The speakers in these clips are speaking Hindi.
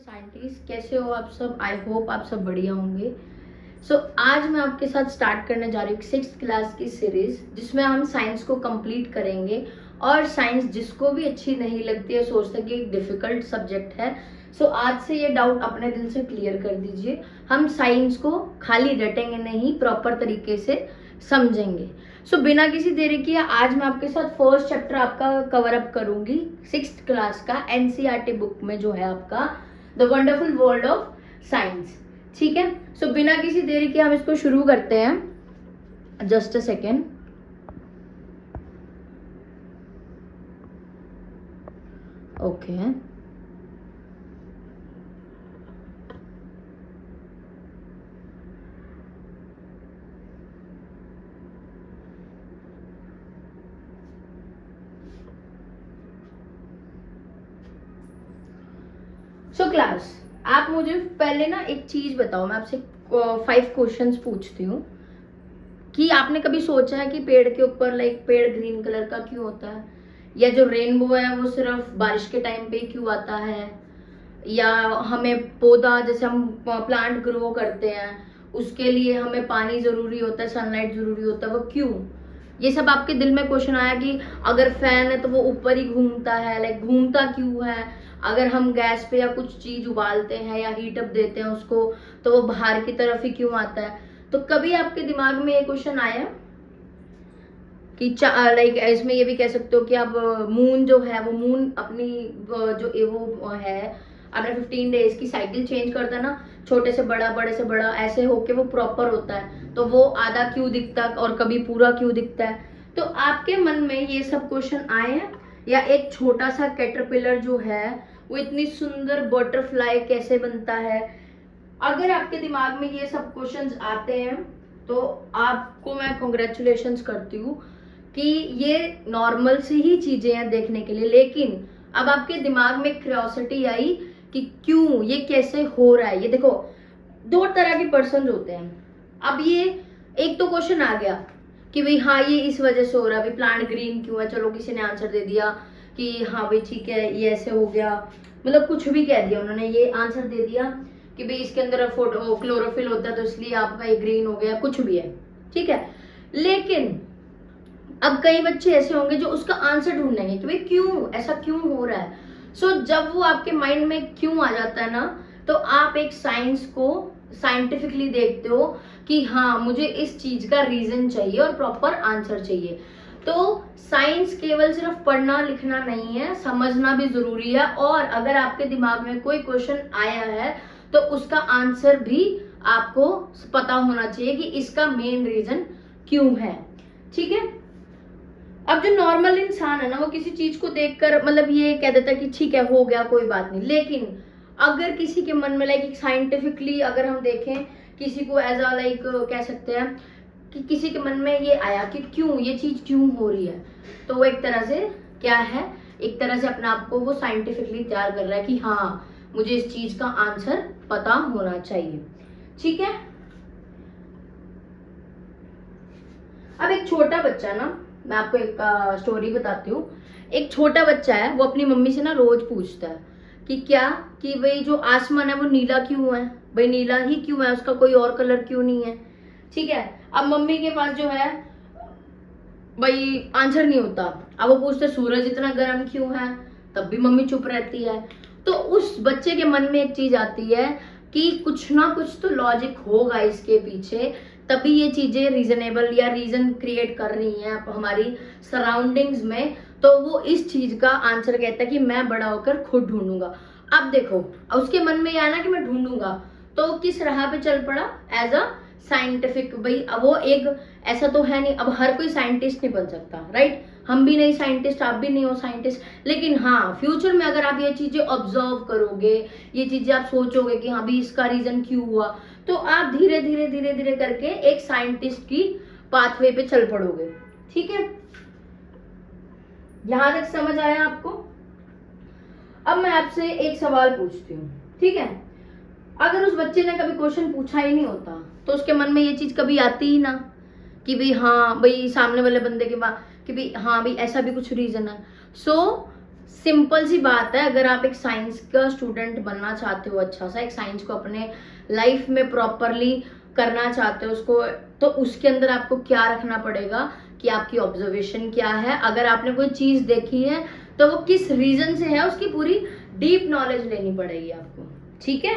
साइंटिस्ट, कैसे हो आप सब? आई होप आप सब बढ़िया होंगे। आज मैं आपके साथ स्टार्ट करने जा रही हूँ 6th क्लास की सीरीज, जिसमें हम साइंस को कंप्लीट करेंगे। और साइंस जिसको भी अच्छी नहीं लगती है, सोचता है कि एक डिफिकल्ट सब्जेक्ट है, आज से ये डाउट अपने दिल से क्लियर कर दीजिए। हम साइंस को खाली रटेंगे नहीं, प्रॉपर तरीके से समझेंगे। बिना किसी देरी किए आज मैं आपके साथ फर्स्ट चैप्टर आपका कवर अप करूंगी 6th क्लास का, एनसीईआरटी बुक में जो है आपका the wonderful world of science. ठीक है, बिना किसी देरी के हम इसको शुरू करते हैं। Just a second. Okay, class, आप मुझे पहले ना एक चीज बताओ। मैं आपसे 5 क्वेश्चंस पूछती हूँ कि आपने कभी सोचा है कि पेड़ के ऊपर पेड़ ग्रीन कलर का क्यों होता है, या जो रेनबो है वो सिर्फ बारिश के टाइम पे क्यों आता है, या हमें पौधा, जैसे हम प्लांट ग्रो करते हैं उसके लिए हमें पानी जरूरी होता है, सनलाइट जरूरी होता है, वो क्यों? ये सब आपके दिल में क्वेश्चन आया कि अगर फैन है तो वो ऊपर ही घूमता है, घूमता क्यों है? अगर हम गैस पे या कुछ चीज उबालते हैं या हीटअप देते हैं उसको, तो वो बाहर की तरफ ही क्यों आता है? तो कभी आपके दिमाग में ये क्वेश्चन आया कि इसमें ये भी कह सकते हो कि अब मून जो है, वो मून अपनी जो वो है अपने 15 डेज की साइकिल चेंज करता है ना, छोटे से बड़ा, बड़े से बड़ा, ऐसे होके वो प्रॉपर होता है, तो वो आधा क्यों दिखता है और कभी पूरा क्यों दिखता है? तो आपके मन में ये सब क्वेश्चन आए हैं? या एक छोटा सा कैटरपिलर जो है वो इतनी सुंदर बटरफ्लाई कैसे बनता है? अगर आपके दिमाग में ये सब क्वेश्चंस आते हैं तो आपको मैं कॉन्ग्रेचुलेशंस करती हूँ कि ये नॉर्मल से ही चीजें हैं देखने के लिए। लेकिन अब आपके दिमाग में क्यूरियोसिटी आई कि क्यों, ये कैसे हो रहा है। ये देखो, 2 तरह के पर्सन होते हैं। अब ये एक तो क्वेश्चन आ गया कि भाई हाँ ये इस वजह से हो रहा है, भाई प्लांट ग्रीन क्यों है, चलो किसी ने आंसर दे दिया कि हाँ भाई ठीक है ये ऐसे हो गया, मतलब कुछ भी कह दिया उन्होंने, ये आंसर दे दिया कि भाई इसके अंदर क्लोरोफिल होता है तो इसलिए आपका ये ग्रीन हो गया, कुछ भी है, ठीक है। लेकिन अब कई बच्चे ऐसे होंगे जो उसका आंसर ढूंढेंगे कि भाई क्यों, ऐसा क्यों हो रहा है। जब वो आपके माइंड में क्यों आ जाता है ना, तो आप एक साइंस को साइंटिफिकली देखते हो कि हाँ मुझे इस चीज का रीजन चाहिए और प्रॉपर आंसर चाहिए। तो साइंस केवल सिर्फ पढ़ना लिखना नहीं है, समझना भी जरूरी है। और अगर आपके दिमाग में कोई क्वेश्चन आया है तो उसका आंसर भी आपको पता होना चाहिए कि इसका मेन रीजन क्यों है, ठीक है। अब जो नॉर्मल इंसान है ना, वो किसी चीज को देखकर मतलब ये कह देता है कि ठीक है हो गया कोई बात नहीं। लेकिन अगर किसी के मन में साइंटिफिकली अगर हम देखें, किसी को एज अ कह सकते हैं कि किसी के मन में ये आया कि क्यों ये चीज क्यों हो रही है, तो वो एक तरह से क्या है, एक तरह से अपने आप को वो साइंटिफिकली तैयार कर रहा है कि हाँ मुझे इस चीज का आंसर पता होना चाहिए, ठीक है। अब एक छोटा बच्चा ना, मैं आपको एक स्टोरी बताती हूँ। एक छोटा बच्चा है, वो अपनी मम्मी से ना रोज पूछता है कि क्या, कि भाई जो आसमान है वो नीला क्यों है, भाई नीला ही क्यों है, उसका कोई और कलर क्यों नहीं है, ठीक है। अब मम्मी के पास जो है भाई आंसर नहीं होता। अब वो पूछते सूरज इतना गर्म क्यों है, तब भी मम्मी चुप रहती है। तो उस बच्चे के मन में एक चीज आती है कि कुछ ना कुछ तो लॉजिक होगा इसके पीछे, तभी ये चीजें रीजनेबल या रीजन क्रिएट कर रही हैं हमारी सराउंडिंग्स में। तो वो इस चीज का आंसर कहता है कि मैं बड़ा होकर खुद ढूंढूंगा। अब देखो, उसके मन में यह ना कि मैं ढूंढूंगा, तो किस राह पे चल पड़ा एज अ साइंटिफिक। भाई अब वो एक ऐसा तो है नहीं, अब हर कोई साइंटिस्ट नहीं बन सकता, राइट। हम भी नहीं साइंटिस्ट, आप भी नहीं हो साइंटिस्ट। लेकिन हाँ, फ्यूचर में अगर आप ये चीजें ऑब्जर्व करोगे, ये चीजें आप सोचोगे कि हाँ भी इसका रीजन क्यों हुआ, तो आप धीरे धीरे धीरे धीरे करके एक साइंटिस्ट की पाथवे पे चल पड़ोगे, ठीक है। यहां तक समझ आया आपको? अब मैं आपसे एक सवाल पूछती हूँ, ठीक है। अगर उस बच्चे ने कभी क्वेश्चन पूछा ही नहीं होता तो उसके मन में ये चीज कभी आती ही ना कि भाई हाँ भाई सामने वाले बंदे के बाद कि भाई हाँ भाई ऐसा भी कुछ रीजन है। सिंपल सी बात है, अगर आप एक साइंस का स्टूडेंट बनना चाहते हो, अच्छा सा एक साइंस को अपने लाइफ में प्रॉपरली करना चाहते हो उसको, तो उसके अंदर आपको क्या रखना पड़ेगा कि आपकी ऑब्जर्वेशन क्या है, अगर आपने कोई चीज देखी है तो वो किस रीजन से है, उसकी पूरी डीप नॉलेज लेनी पड़ेगी आपको। ठीक है,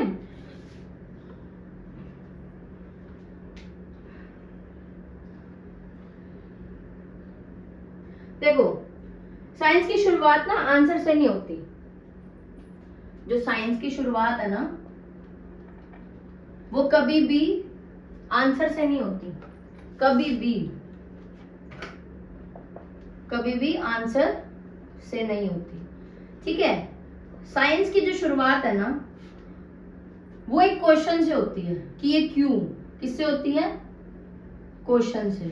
देखो साइंस की शुरुआत ना आंसर से नहीं होती। जो साइंस की शुरुआत है ना वो कभी भी आंसर से नहीं होती, कभी भी आंसर से नहीं होती। ठीक है, साइंस की जो शुरुआत है ना वो एक क्वेश्चन से होती है कि ये क्यों, किससे होती है, क्वेश्चन से,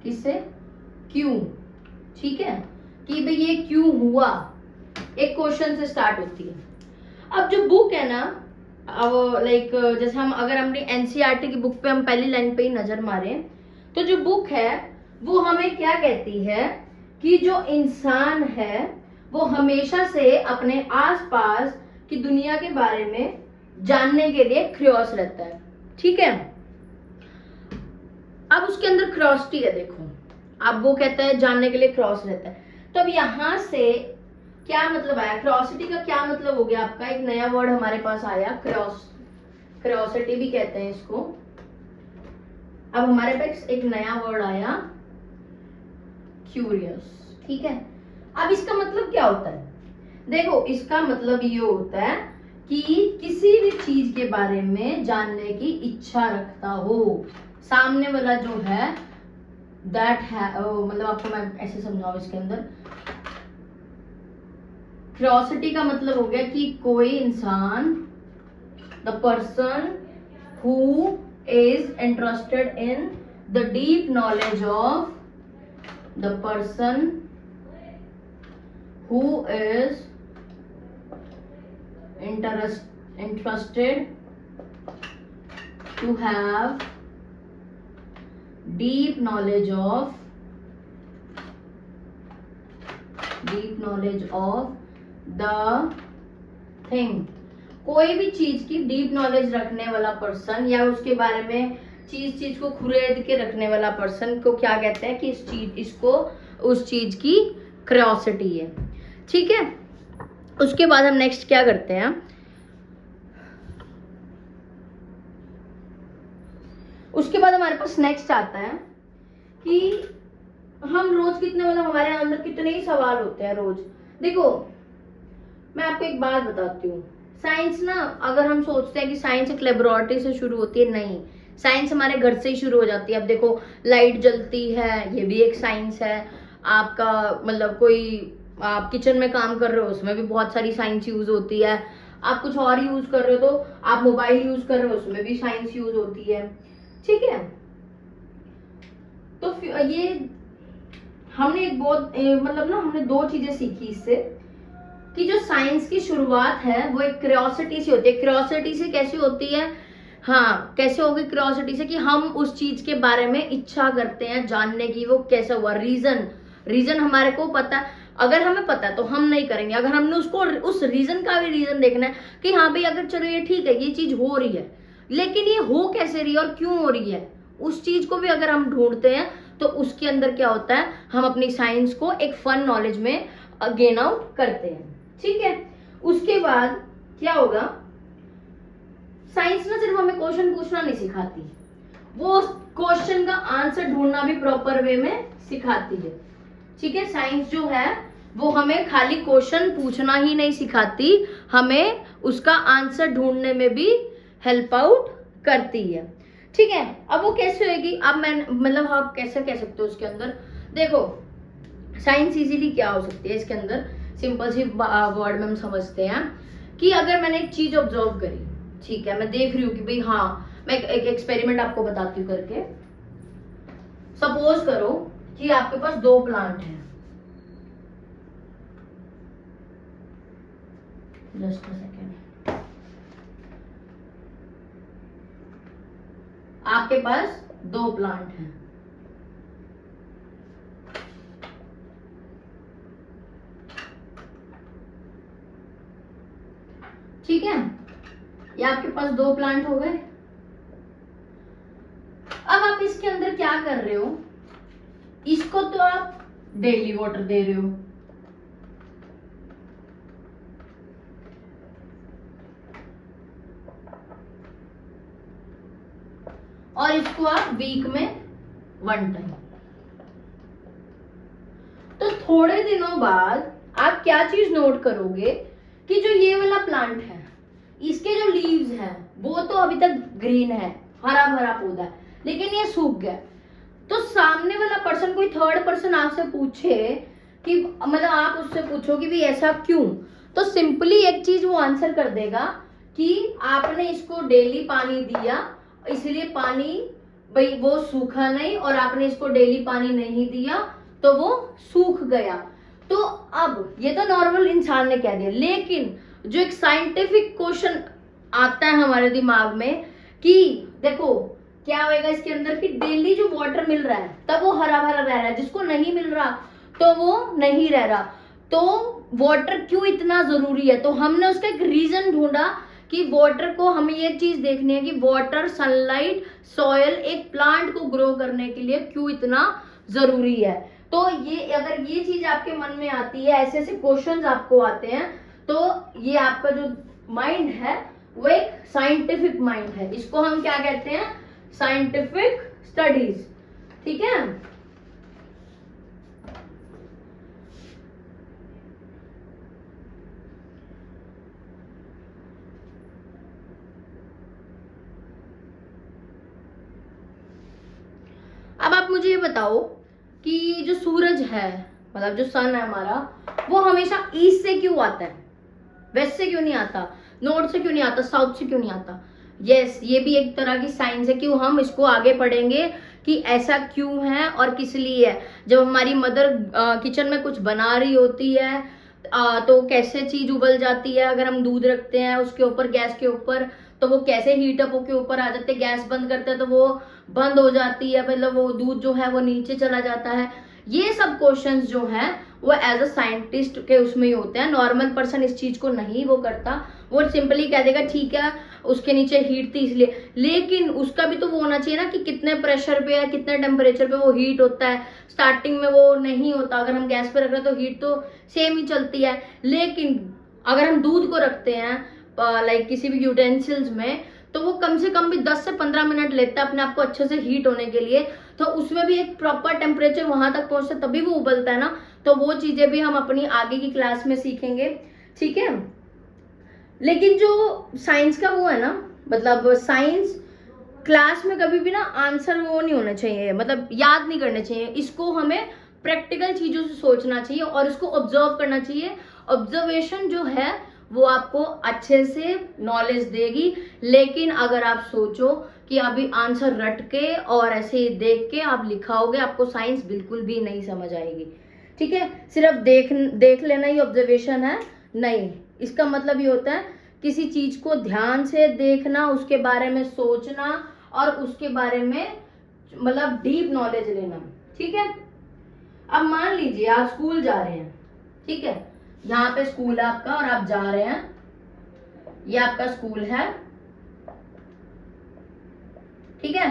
किससे, क्यों। ठीक है, कि भाई ये क्यों हुआ, एक क्वेश्चन से स्टार्ट होती है। अब जो बुक है ना, लाइक जैसे हम अगर हमने एनसीईआरटी की बुक पे हम पहली लाइन पे ही नजर मारे तो जो बुक है वो हमें क्या कहती है कि जो इंसान है वो हमेशा से अपने आसपास की दुनिया के बारे में जानने के लिए क्यूरियस रहता है। ठीक है, अब उसके अंदर क्यूरियोसिटी है, देखो अब वो कहता है जानने के लिए क्यूरियस रहता है। तो अब यहां से क्या मतलब आया, क्यूरियोसिटी का क्या मतलब हो गया आपका, एक नया वर्ड हमारे पास आया, क्यूरियोसिटी भी कहते हैं इसको। अब हमारे पास एक नया वर्ड आया, क्यूरियस। ठीक है, अब इसका मतलब क्या होता है, देखो इसका मतलब ये होता है कि किसी भी चीज के बारे में जानने की इच्छा रखता हो सामने वाला जो है, दैट है, मतलब आपको मैं ऐसे समझाऊं इसके अंदर, क्यूरियोसिटी का मतलब हो गया कि कोई इंसान, the person who is interested in the deep knowledge of, the person who is interested to have deep knowledge of the thing। कोई भी चीज की डीप नॉलेज रखने वाला पर्सन या उसके बारे में चीज को खुरेद के रखने वाला पर्सन को क्या कहते हैं कि इसको उस चीज की क्यूरियोसिटी है। ठीक है, उसके बाद हम नेक्स्ट क्या करते हैं, उसके बाद हमारे पास नेक्स्ट आता है कि हम रोज कितने, मतलब हमारे अंदर कितने ही सवाल होते हैं रोज। देखो मैं आपको एक बात बताती हूँ, साइंस ना अगर हम सोचते हैं कि साइंस एक लेबोरेटरी से शुरू होती है, नहीं, साइंस हमारे घर से ही शुरू हो जाती है। अब देखो लाइट जलती है, ये भी एक साइंस है। आपका मतलब कोई आप किचन में काम कर रहे हो उसमें भी बहुत सारी साइंस यूज होती है। आप कुछ और यूज कर रहे हो तो आप मोबाइल यूज कर रहे हो उसमें भी साइंस यूज होती है। ठीक है, तो ये हमने एक बहुत मतलब ना हमने दो चीजें सीखी इससे कि जो साइंस की शुरुआत है वो एक क्यूरियोसिटी से होती है। क्यूरियोसिटी से कैसे होती है, हाँ कैसे होगी क्यूरियोसिटी से कि हम उस चीज के बारे में इच्छा करते हैं जानने की, वो कैसा हुआ, रीजन हमारे को पता है। अगर हमें पता है तो हम नहीं करेंगे, अगर हमने उसको उस रीजन का भी रीजन देखना है कि हाँ भाई अगर चलो ये ठीक है ये चीज हो रही है लेकिन ये हो कैसे रही है और क्यों हो रही है, उस चीज को भी अगर हम ढूंढते हैं तो उसके अंदर क्या होता है, हम अपनी साइंस को एक फन नॉलेज में गेन आउट करते हैं। ठीक है, उसके बाद क्या होगा, साइंस ना सिर्फ हमें क्वेश्चन पूछना नहीं सिखाती, वो क्वेश्चन का आंसर ढूंढना भी प्रॉपर वे में सिखाती है। ठीक है, साइंस जो है वो हमें खाली क्वेश्चन पूछना ही नहीं सिखाती, हमें उसका आंसर ढूंढने में भी हेल्प आउट करती है। ठीक है, अब वो कैसे होगी, अब मैं मतलब आप कैसे कह सकते हो उसके अंदर, देखो साइंस इजीली क्या हो सकती है इसके अंदर, सिंपल सी वर्ड में हम समझते हैं कि अगर मैंने एक चीज ऑब्जर्व करी, ठीक है मैं देख रही हूँ कि भाई हाँ, मैं एक एक्सपेरिमेंट आपको बताती हूँ करके। सपोज करो कि आपके पास दो प्लांट हैं, जस्ट अ सेकेंड, आपके पास दो प्लांट हैं, ये आपके पास 2 प्लांट हो गए। अब आप इसके अंदर क्या कर रहे हो, इसको तो आप डेली वाटर दे रहे हो, और इसको आप वीक में 1 टाइम। तो थोड़े दिनों बाद आप क्या चीज नोट करोगे कि जो ये वाला प्लांट है, इसके जो लीव्स हैं वो तो अभी तक ग्रीन है, हरा भरा पौधा है, लेकिन ये सूख गया। तो सामने वाला पर्सन, कोई थर्ड पर्सन आपसे पूछे कि मतलब आप उससे पूछो कि भी ऐसा क्यों, तो सिंपली एक चीज वो आंसर कर देगा कि आपने इसको डेली पानी दिया, इसलिए पानी भाई वो सूखा नहीं, और आपने इसको डेली पानी नहीं दिया तो वो सूख गया। तो अब ये तो नॉर्मल इंसान ने कह दिया, लेकिन जो एक साइंटिफिक क्वेश्चन आता है हमारे दिमाग में कि देखो क्या होएगा इसके अंदर कि डेली जो वाटर मिल रहा है तब वो हरा भरा रह रहा है, जिसको नहीं मिल रहा तो वो नहीं रह रहा। तो वाटर क्यों इतना जरूरी है, तो हमने उसका एक रीजन ढूंढा कि वाटर को हमें ये चीज देखनी है कि वाटर, सनलाइट, सॉयल एक प्लांट को ग्रो करने के लिए क्यों इतना जरूरी है। तो ये अगर ये चीज आपके मन में आती है, ऐसे ऐसे क्वेश्चंस आपको आते हैं, तो ये आपका जो माइंड है वो एक साइंटिफिक माइंड है, इसको हम क्या कहते हैं, साइंटिफिक स्टडीज। ठीक है। अब आप मुझे ये बताओ कि जो सूरज है, मतलब जो सन है हमारा, वो हमेशा ईस्ट से क्यों आता है, वेस्ट से क्यों नहीं आता, नॉर्थ से क्यों नहीं आता, साउथ से क्यों नहीं आता। यस, ये भी एक तरह की साइंस है, क्यों हम इसको आगे पढ़ेंगे कि ऐसा क्यों है और किस लिए है। जब हमारी मदर किचन में कुछ बना रही होती है तो कैसे चीज उबल जाती है, अगर हम दूध रखते हैं उसके ऊपर, गैस के ऊपर, तो वो कैसे हीट अप होके ऊपर आ जाते हैं, गैस बंद करते हैं तो वो बंद हो जाती है, मतलब वो दूध जो है वो नीचे चला जाता है। ये सब क्वेश्चंस जो है वो एज अ साइंटिस्ट के उसमें ही होते हैं। नॉर्मल पर्सन इस चीज को नहीं वो करता, वो सिंपली कह देगा ठीक है उसके नीचे हीट थी इसलिए, लेकिन उसका भी तो वो होना चाहिए ना कि कितने प्रेशर पे है, कितने टेम्परेचर पे वो हीट होता है। स्टार्टिंग में वो नहीं होता, अगर हम गैस पे रख रहे हैं तो हीट तो सेम ही चलती है, लेकिन अगर हम दूध को रखते हैं लाइक किसी भी यूटेंसिल्स में, तो वो कम से कम भी 10 से 15 मिनट लेता है अपने आप को अच्छे से हीट होने के लिए। तो उसमें भी एक प्रॉपर टेम्परेचर वहां तक पहुंचता तभी वो उबलता है ना। तो वो चीजें भी हम अपनी आगे की क्लास में सीखेंगे। ठीक है। लेकिन जो साइंस का वो है ना, मतलब साइंस क्लास में कभी भी ना आंसर वो नहीं होना चाहिए, मतलब याद नहीं करना चाहिए, इसको हमें प्रैक्टिकल चीजों से सोचना चाहिए और इसको ऑब्जर्व करना चाहिए। ऑब्जर्वेशन जो है वो आपको अच्छे से नॉलेज देगी, लेकिन अगर आप सोचो कि अभी आंसर रट के और ऐसे ही देख के आप लिखाओगे, आपको साइंस बिल्कुल भी नहीं समझ आएगी। ठीक है। सिर्फ देख लेना ही ऑब्जर्वेशन है नहीं, इसका मतलब ये होता है किसी चीज को ध्यान से देखना, उसके बारे में सोचना और उसके बारे में मतलब डीप नॉलेज लेना। ठीक है। अब मान लीजिए आप स्कूल जा रहे हैं, ठीक है, यहाँ पे स्कूल है आपका और आप जा रहे हैं, ये आपका स्कूल है, ठीक है,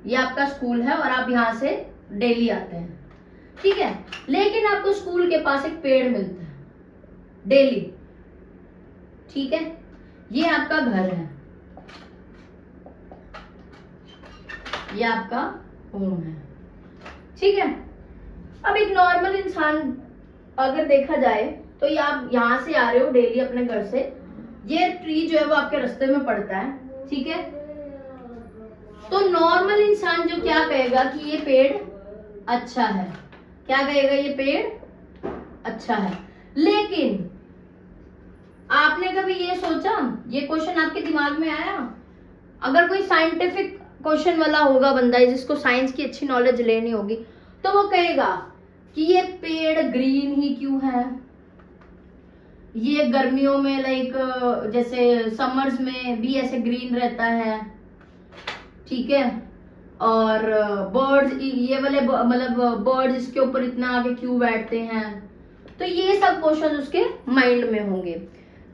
ये आपका स्कूल है और आप यहाँ से डेली आते हैं, ठीक है। लेकिन आपको स्कूल के पास एक पेड़ मिलता है डेली, ठीक है, ये आपका घर है, ये आपका होम है, ठीक है। अब एक नॉर्मल इंसान अगर देखा जाए तो ये आप यहाँ से आ रहे हो डेली अपने घर से, ये ट्री जो है वो आपके रास्ते में पड़ता है, ठीक है। तो नॉर्मल इंसान जो क्या कहेगा कि ये पेड़ अच्छा है, क्या कहेगा, ये पेड़ अच्छा है। लेकिन आपने कभी ये सोचा, ये क्वेश्चन आपके दिमाग में आया, अगर कोई साइंटिफिक क्वेश्चन वाला होगा बंदा जिसको साइंस की अच्छी नॉलेज लेनी होगी, तो वो कहेगा कि ये पेड़ ग्रीन ही क्यों है, ये गर्मियों में लाइक जैसे समर्स में भी ऐसे ग्रीन रहता है, ठीक है, और बर्ड्स ये वाले मतलब बर्ड्स इसके ऊपर इतना आगे क्यों बैठते हैं। तो ये सब क्वेश्चन उसके माइंड में होंगे।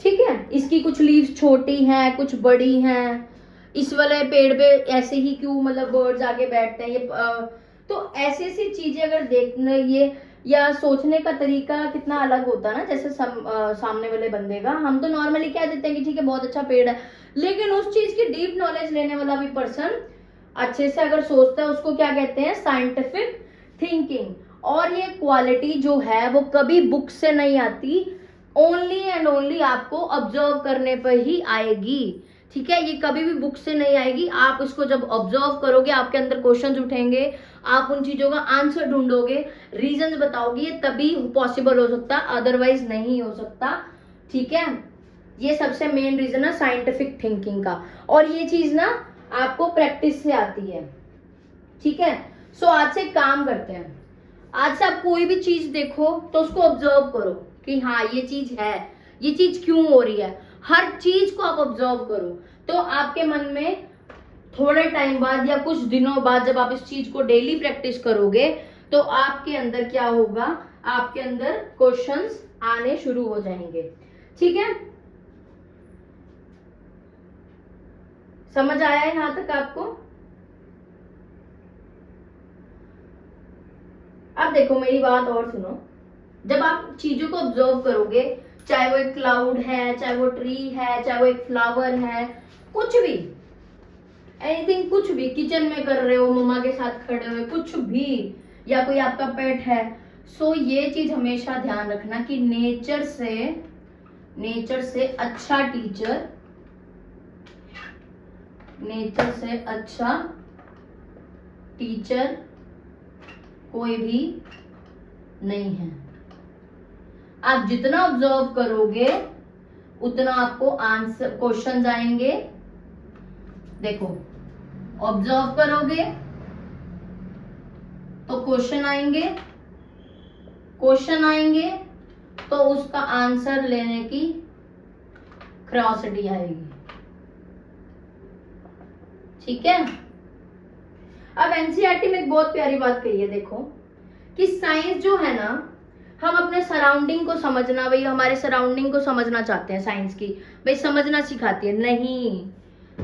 ठीक है, इसकी कुछ लीव्स छोटी हैं, कुछ बड़ी हैं, इस वाले पेड़ पे ऐसे ही क्यों मतलब बर्ड्स आके बैठते हैं, ये तो ऐसी ऐसी चीजें अगर देखने ये या सोचने का तरीका कितना अलग होता है ना, जैसे सामने वाले बंदे का, हम तो नॉर्मली कह देते हैं कि ठीक है बहुत अच्छा पेड़ है, लेकिन उस चीज की डीप नॉलेज लेने वाला भी पर्सन अच्छे से अगर सोचता है, उसको क्या कहते हैं, साइंटिफिक थिंकिंग। और ये क्वालिटी जो है वो कभी बुक से नहीं आती, ओनली एंड ओनली आपको ऑब्जर्व करने पर ही आएगी। ठीक है, ये कभी भी बुक से नहीं आएगी, आप इसको जब ऑब्जर्व करोगे, आपके अंदर क्वेश्चंस उठेंगे, आप उन चीजों का आंसर ढूंढोगे, रीजंस बताओगे, तभी पॉसिबल हो सकता, अदरवाइज नहीं हो सकता। ठीक है, ये सबसे मेन रीजन है साइंटिफिक थिंकिंग का, और ये चीज ना आपको प्रैक्टिस से आती है। ठीक है, सो आज से काम करते हैं, आज से आप कोई भी चीज देखो तो उसको ऑब्जर्व करो कि हाँ ये चीज है, ये चीज क्यों हो रही है, हर चीज को आप ऑब्जर्व करो, तो आपके मन में थोड़े टाइम बाद या कुछ दिनों बाद जब आप इस चीज को डेली प्रैक्टिस करोगे, तो आपके अंदर क्या होगा, आपके अंदर क्वेश्चंस आने शुरू हो जाएंगे। ठीक है, समझ आया है यहां तक आपको? अब देखो मेरी बात और सुनो, जब आप चीजों को ऑब्जर्व करोगे, चाहे वो एक क्लाउड है, चाहे वो ट्री है, चाहे वो एक फ्लावर है, कुछ भी, एनीथिंग, कुछ भी किचन में कर रहे हो, मम्मा के साथ खड़े हुए, कुछ भी, या कोई आपका पेट है, सो ये चीज हमेशा ध्यान रखना कि नेचर से अच्छा टीचर, नेचर से अच्छा टीचर कोई भी नहीं है। आप जितना ऑब्जर्व करोगे उतना आपको आंसर क्वेश्चंस आएंगे। देखो, ऑब्जर्व करोगे तो क्वेश्चन आएंगे, क्वेश्चन आएंगे तो उसका आंसर लेने की क्यूरियोसिटी आएगी। ठीक है, अब एनसीईआरटी में एक बहुत प्यारी बात कही है, देखो कि साइंस जो है ना, हम अपने सराउंडिंग को समझना, भाई हमारे सराउंडिंग को समझना चाहते हैं, साइंस की भाई समझना सिखाती है, नहीं,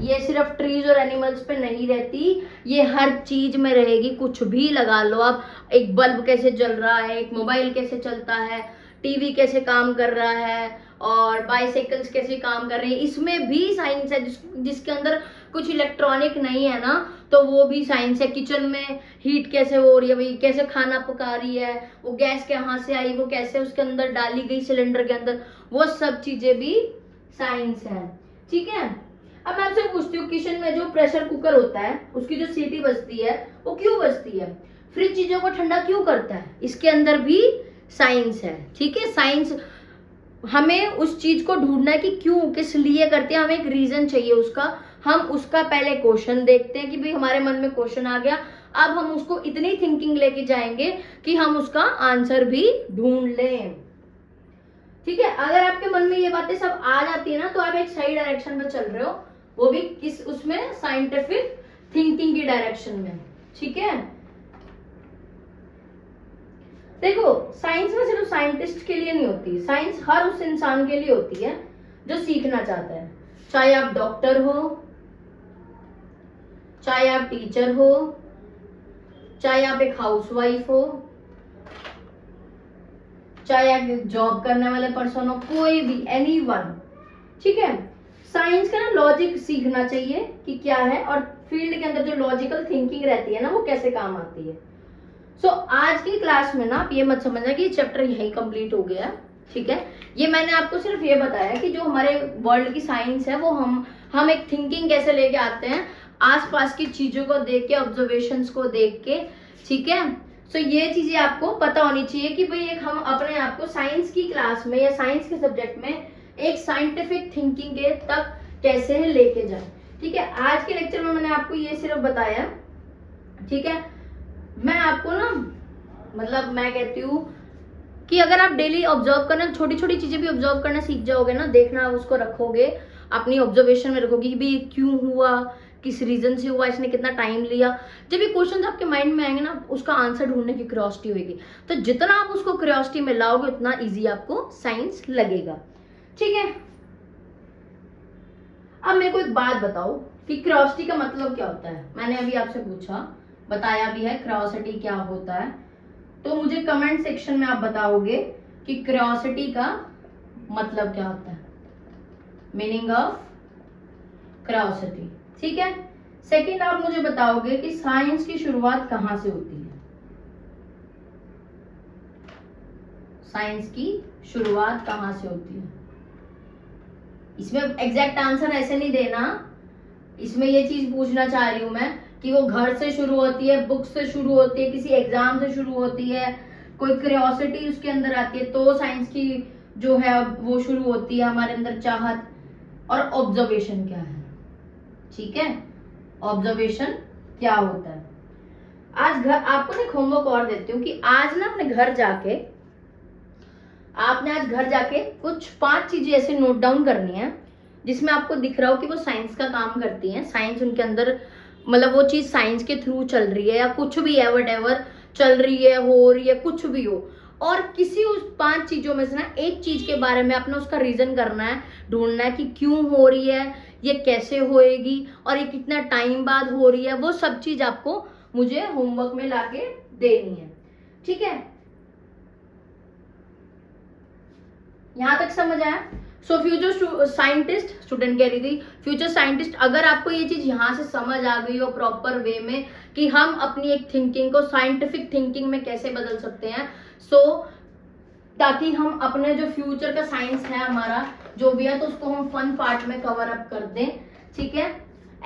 ये सिर्फ ट्रीज और एनिमल्स पे नहीं रहती, ये हर चीज में रहेगी। कुछ भी लगा लो आप, एक बल्ब कैसे जल रहा है, एक मोबाइल कैसे चलता है, टीवी कैसे काम कर रहा है, और बाइसाइकिल्स कैसे काम कर रहे हैं, इसमें भी साइंस है। जिसके अंदर कुछ इलेक्ट्रॉनिक नहीं है ना, तो वो भी साइंस है। किचन में हीट कैसे हो रही है, भाई कैसे खाना पका रही है, वो गैस कहाँ से आई, वो कैसे उसके अंदर डाली गई सिलेंडर के अंदर, वो सब चीजें भी साइंस है। ठीक है, अब मैं आपसे पूछती हूँ, किचन में जो प्रेशर कुकर होता है, उसकी जो सीटी बजती है, वो क्यों बजती है? फ्रिज चीजों को ठंडा क्यों करता है? इसके अंदर भी साइंस है। ठीक है, साइंस, हमें उस चीज को ढूंढना है कि क्यों, किस लिए करते हैं, हमें एक रीजन चाहिए उसका। हम उसका पहले क्वेश्चन देखते हैं कि भाई हमारे मन में क्वेश्चन आ गया, अब हम उसको इतनी थिंकिंग लेके जाएंगे कि हम उसका आंसर भी ढूंढ लें। ठीक है, अगर आपके मन में ये बातें सब आ जाती है ना, तो आप एक सही डायरेक्शन में चल रहे हो, वो भी किस, उसमें साइंटिफिक थिंकिंग की डायरेक्शन में। ठीक है, देखो साइंस में सिर्फ साइंटिस्ट के लिए नहीं होती, साइंस हर उस इंसान के लिए होती है जो सीखना चाहता है। चाहे आप डॉक्टर हो, चाहे आप टीचर हो, चाहे आप एक हाउसवाइफ हो, चाहे आप जॉब करने वाले पर्सन हो, कोई भी, एनीवन। ठीक है, साइंस का ना लॉजिक सीखना चाहिए कि क्या है, और फील्ड के अंदर जो लॉजिकल थिंकिंग रहती है ना, वो कैसे काम आती है। सो आज की क्लास में ना आप ये मत समझना कि चैप्टर यही कंप्लीट हो गया। ठीक है, ये मैंने आपको सिर्फ ये बताया कि जो हमारे वर्ल्ड की साइंस है, वो हम एक थिंकिंग कैसे लेके आते हैं, आसपास की चीजों को देख के, ऑब्जर्वेशंस को देख के। ठीक है, सो ये चीजें आपको पता होनी चाहिए कि भाई एक हम अपने आप को साइंस की क्लास में या साइंस के सब्जेक्ट में एक साइंटिफिक थिंकिंग के तक कैसे लेके जाए। ठीक है, आज के लेक्चर में मैंने आपको ये सिर्फ बताया। ठीक है, मैं आपको ना, मतलब मैं कहती हूँ कि अगर आप डेली ऑब्जर्व करना, छोटी छोटी चीजें भी ऑब्जर्व करना सीख जाओगे ना, देखना उसको रखोगे, अपनी ऑब्जर्वेशन में रखोगे कि भाई क्यों हुआ, किस रीजन से हुआ, इसने कितना टाइम लिया। जब ये क्वेश्चंस आपके माइंड में आएंगे ना, उसका आंसर ढूंढने की क्यूरियोसिटी होगी, तो जितना आप उसको क्यूरियोसिटी में लाओगे उतना इजी आपको साइंस लगेगा। ठीक है, अब मेरे को एक बात बताओ कि क्यूरियोसिटी का मतलब क्या होता है। मैंने अभी आपसे पूछा, बताया भी है क्यूरियोसिटी क्या होता है, तो मुझे कमेंट सेक्शन में आप बताओगे कि क्यूरियोसिटी का मतलब क्या होता है, मीनिंग ऑफ क्यूरियोसिटी। ठीक है। सेकंड आप मुझे बताओगे कि साइंस की शुरुआत कहां से होती है। साइंस की शुरुआत कहां से होती है। इसमें एग्जैक्ट आंसर ऐसे नहीं देना, इसमें ये चीज पूछना चाह रही हूं मैं कि वो घर से शुरू होती है, बुक से शुरू होती है, किसी एग्जाम से शुरू होती है, कोई क्यूरियोसिटी उसके अंदर आती है, तो साइंस की जो है वो शुरू होती है हमारे अंदर चाहत। और ऑब्जर्वेशन क्या है। ठीक है, ऑब्जर्वेशन क्या होता है। आज घर आपको ना होमवर्क और देती हूँ कि आज ना अपने घर जाके आपने आज घर जाके कुछ 5 चीजें ऐसे नोट डाउन करनी है जिसमें आपको दिख रहा हो कि वो साइंस का काम करती हैं, साइंस उनके अंदर, मतलब वो चीज साइंस के थ्रू चल रही है या कुछ भी है, वटएवर चल रही है, हो रही है, कुछ भी हो। और किसी उस 5 चीजों में से ना एक चीज के बारे में आपने उसका रीजन करना है, ढूंढना है कि क्यों हो रही है, ये कैसे होएगी और ये कितना टाइम बाद हो रही है। वो सब चीज आपको मुझे होमवर्क में लाके देनी है। ठीक है, यहां तक समझ आया। सो फ्यूचर साइंटिस्ट, स्टूडेंट कह रही थी फ्यूचर साइंटिस्ट, अगर आपको ये चीज यहां से समझ आ गई हो प्रॉपर वे में कि हम अपनी एक थिंकिंग को साइंटिफिक थिंकिंग में कैसे बदल सकते हैं, ताकि हम अपने जो फ्यूचर का साइंस है हमारा जो भी है, तो उसको हम फन पार्ट में कवर अप कर दें। ठीक है,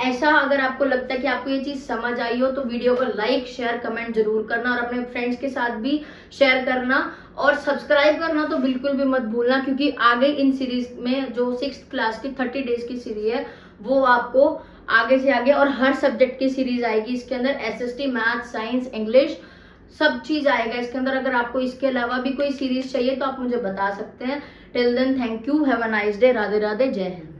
ऐसा अगर आपको लगता है कि आपको ये चीज समझ आई हो तो वीडियो को लाइक शेयर कमेंट जरूर करना और अपने फ्रेंड्स के साथ भी शेयर करना और सब्सक्राइब करना तो बिल्कुल भी मत भूलना, क्योंकि आगे इन सीरीज में जो 6th क्लास की 30 डेज की सीरीज है वो आपको आगे से आगे और हर सब्जेक्ट की सीरीज आएगी। इसके अंदर SST, मैथ, साइंस, इंग्लिश सब चीज आएगा इसके अंदर। अगर आपको इसके अलावा भी कोई सीरीज चाहिए तो आप मुझे बता सकते हैं। Till then thank you, have a nice day, Radhe Radhe, जय हिंद।